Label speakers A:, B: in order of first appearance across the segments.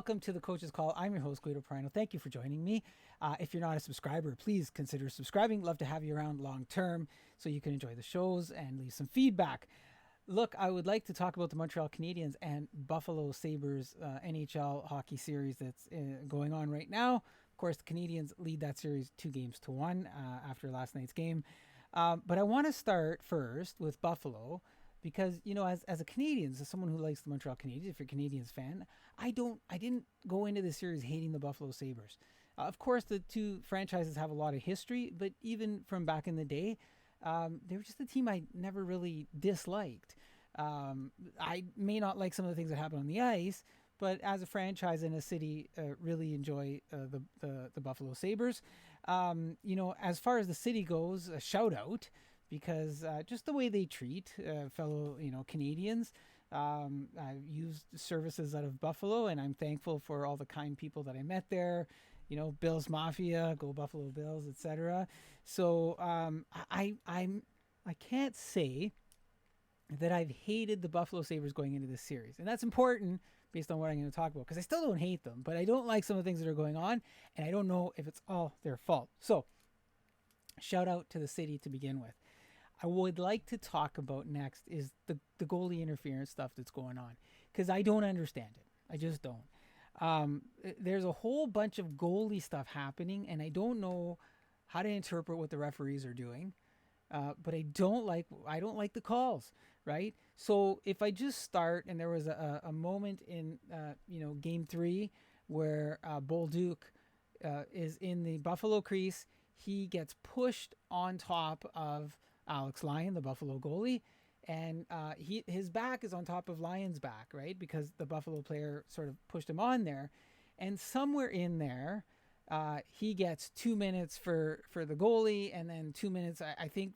A: welcome to the Coach's Call. I'm your host, Guido. Thank you for joining me. If you're not a subscriber, please consider subscribing. Love to have you around long term so you can enjoy the shows and leave some feedback. Look, I would like to talk about the Montreal Canadiens and Buffalo Sabres NHL hockey series that's going on right now. Of course, the Canadiens lead that series 2-1 after last night's game. But I want to start first with Buffalo because, you know, as a Canadian, as someone who likes the Montreal Canadiens, if you're a Canadiens fan, I didn't go into this series hating the Buffalo Sabres. Of course, the two franchises have a lot of history, but even from back in the day, they were just a team I never really disliked. I may not like some of the things that happen on the ice, but as a franchise in a city, really enjoy the Buffalo Sabres. You know, as far as the city goes, a shout out because just the way they treat fellow, you know, Canadians. I've used services out of Buffalo, and I'm thankful for all the kind people that I met there. You know, Bills Mafia, go Buffalo Bills, etc. So I can't say that I've hated the Buffalo Sabres going into this series, and that's important based on what I'm going to talk about because I still don't hate them, but I don't like some of the things that are going on, and I don't know if it's all their fault. So, shout out to the city to begin with. I would like to talk about next is the goalie interference stuff that's going on because I don't understand it. I just don't. There's a whole bunch of goalie stuff happening, and I don't know how to interpret what the referees are doing. But I don't like the calls, right? So if I just start, and there was a moment in Game 3 where Bolduc is in the Buffalo crease. He gets pushed on top of Alex Lyon, the Buffalo goalie, and his back is on top of Lyon's back, right? Because the Buffalo player sort of pushed him on there, and somewhere in there, he gets 2 minutes for the goalie, and then 2 minutes. I think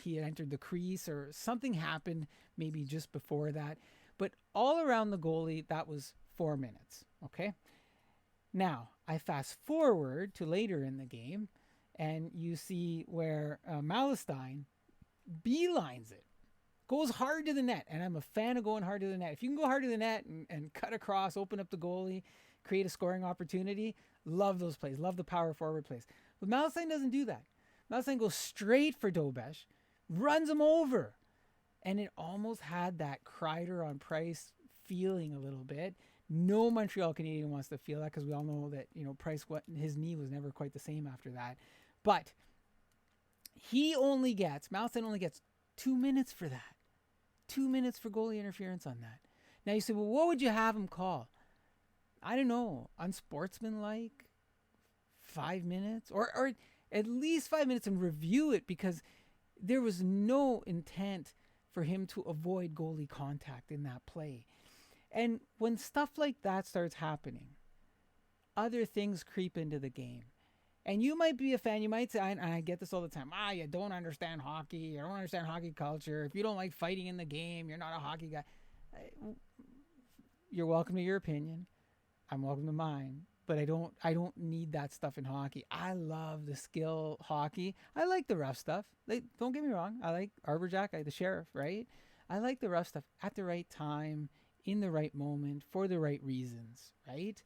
A: he had entered the crease or something happened maybe just before that, but all around the goalie that was 4 minutes. Okay. Now I fast forward to later in the game, and you see where Malestyne beelines it. Goes hard to the net, and I'm a fan of going hard to the net. If you can go hard to the net and cut across, open up the goalie, create a scoring opportunity, love those plays. Love the power forward plays. But Malestyne doesn't do that. Malestyne goes straight for Dobesh, runs him over, and it almost had that Kreider on Price feeling a little bit. No Montreal Canadian wants to feel that because we all know that, you know, Price, his knee was never quite the same after that. But Malestyne only gets 2 minutes for that. 2 minutes for goalie interference on that. Now you say, well, what would you have him call? I don't know, unsportsmanlike, 5 minutes, or at least 5 minutes and review it because there was no intent for him to avoid goalie contact in that play. And when stuff like that starts happening, other things creep into the game. And you might be a fan, you might say, and I get this all the time, you don't understand hockey, you don't understand hockey culture, if you don't like fighting in the game, you're not a hockey guy. You're welcome to your opinion. I'm welcome to mine, but I don't need that stuff in hockey. I love the skill hockey. I like the rough stuff. Don't get me wrong. I like Arbor Xhekaj, the sheriff, right? I like the rough stuff at the right time, in the right moment, for the right reasons, right?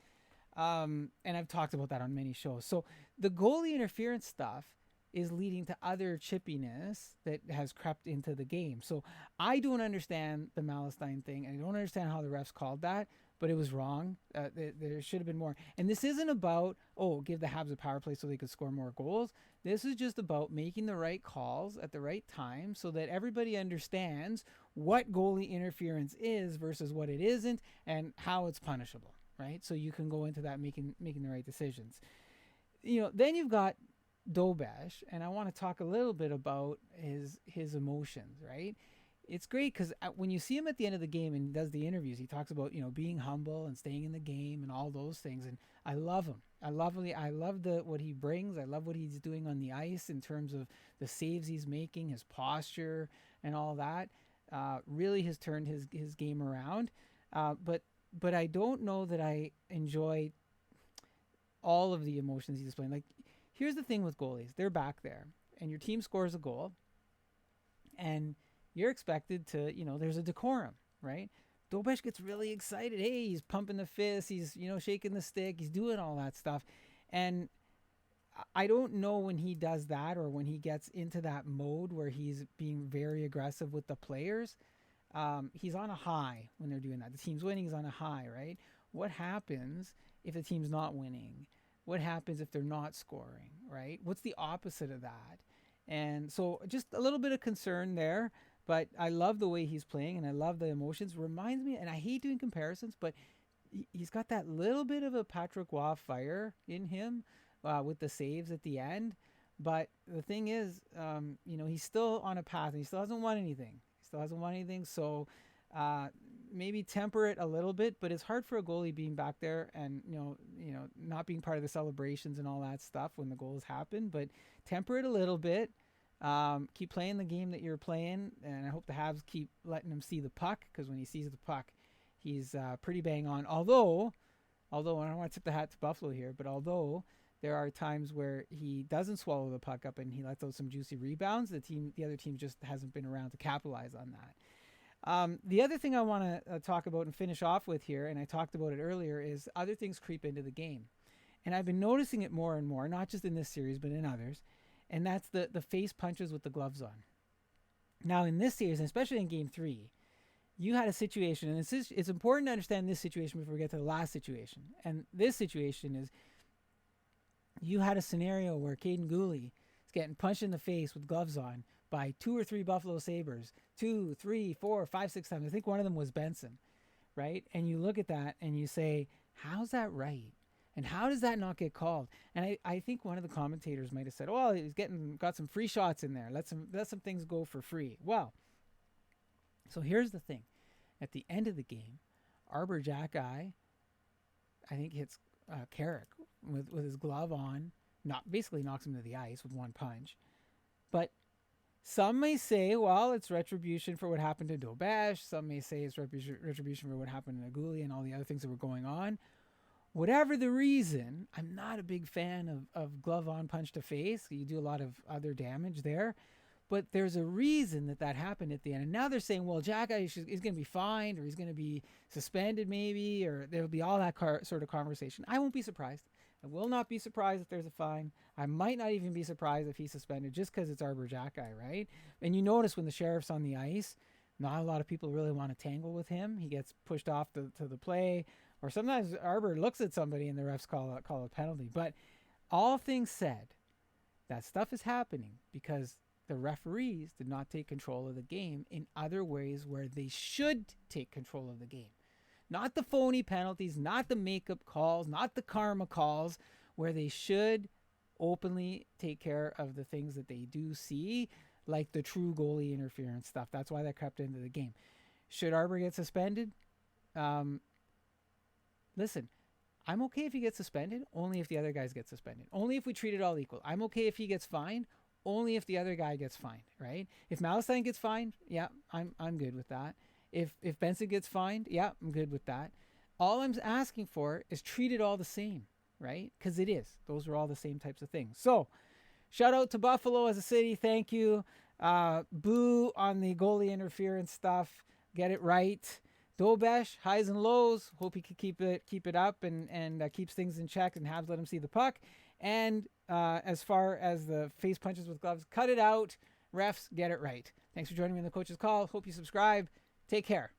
A: And I've talked about that on many shows. So the goalie interference stuff is leading to other chippiness that has crept into the game. So I don't understand the Malestyne thing, and I don't understand how the refs called that, but it was wrong. There should have been more. And this isn't about, give the Habs a power play so they could score more goals. This is just about making the right calls at the right time so that everybody understands what goalie interference is versus what it isn't and how it's punishable, right? So you can go into that making the right decisions. You know, then you've got Dobesh, and I want to talk a little bit about his emotions, right? It's great because when you see him at the end of the game and he does the interviews, he talks about, you know, being humble and staying in the game and all those things. And I love him. I love what he brings. I love what he's doing on the ice in terms of the saves he's making, his posture and all that. Really has turned his game around. But I don't know that I enjoy all of the emotions he's displaying. Like, here's the thing with goalies. They're back there and your team scores a goal and you're expected to, you know, there's a decorum, right? Dobesh gets really excited. Hey, he's pumping the fist. He's, shaking the stick. He's doing all that stuff. And I don't know when he does that or when he gets into that mode where he's being very aggressive with the players. He's on a high when they're doing that. The team's winning, he's on a high, right? What happens if the team's not winning? What happens if they're not scoring, right? What's the opposite of that? And so just a little bit of concern there, but I love the way he's playing and I love the emotions. Reminds me, and I hate doing comparisons, but he's got that little bit of a Patrick Waugh fire in him with the saves at the end. But the thing is, he's still on a path and he still hasn't won anything. So maybe temper it a little bit, but it's hard for a goalie being back there and, not being part of the celebrations and all that stuff when the goals happen, but temper it a little bit. Keep playing the game that you're playing. And I hope the Habs keep letting him see the puck, because when he sees the puck, he's pretty bang on. Although I don't want to tip the hat to Buffalo here, but although there are times where he doesn't swallow the puck up and he lets out some juicy rebounds, the other team just hasn't been around to capitalize on that. The other thing I want to talk about and finish off with here, and I talked about it earlier, is other things creep into the game. And I've been noticing it more and more, not just in this series, but in others. And that's the face punches with the gloves on. Now, in this series, and especially in Game 3, you had a situation, and it's important to understand this situation before we get to the last situation. And this situation is, you had a scenario where Caden Goalie is getting punched in the face with gloves on by 2 or 3 Buffalo Sabres, 2, 3, 4, 5, 6 times. I think one of them was Benson, right? And you look at that and you say, how's that right? And how does that not get called? And I think one of the commentators might have said, oh, he's got some free shots in there. Let some things go for free. Well, so here's the thing. At the end of the game, Arbor Xhekaj, I think, hits Carrick with his glove on, basically knocks him to the ice with one punch. But some may say, well, it's retribution for what happened to Dobesh. Some may say it's retribution for what happened to Goalie and all the other things that were going on. Whatever the reason, I'm not a big fan of glove on punch to face. You do a lot of other damage there. But there's a reason that happened at the end. And now they're saying, well, Xhekaj is going to be fined, or he's going to be suspended maybe, or there'll be all that sort of conversation. I won't be surprised. I will not be surprised if there's a fine. I might not even be surprised if he's suspended, just because it's Arbor Xhekaj, right? And you notice when the sheriff's on the ice, not a lot of people really want to tangle with him. He gets pushed off to the play, or sometimes Arbor looks at somebody and the refs call a penalty. But all things said, that stuff is happening because the referees did not take control of the game in other ways where they should take control of the game. Not the phony penalties, not the makeup calls, not the karma calls, where they should openly take care of the things that they do see, like the true goalie interference stuff. That's why that crept into the game. Should Arbor get suspended? Listen, I'm okay if he gets suspended, only if the other guys get suspended. Only if we treat it all equal. I'm okay if he gets fined, only if the other guy gets fined, right? If Malestyne gets fined, yeah, I'm good with that. If Benson gets fined, yeah, I'm good with that. All I'm asking for is treat it all the same, right? Because it is. Those are all the same types of things. So, shout out to Buffalo as a city. Thank you. Boo on the goalie interference stuff. Get it right. Dobesh, highs and lows. Hope he could keep it up and keeps things in check, and Habs let him see the puck. And as far as the face punches with gloves, cut it out. Refs, get it right. Thanks for joining me on the Coach's Call. Hope you subscribe. Take care.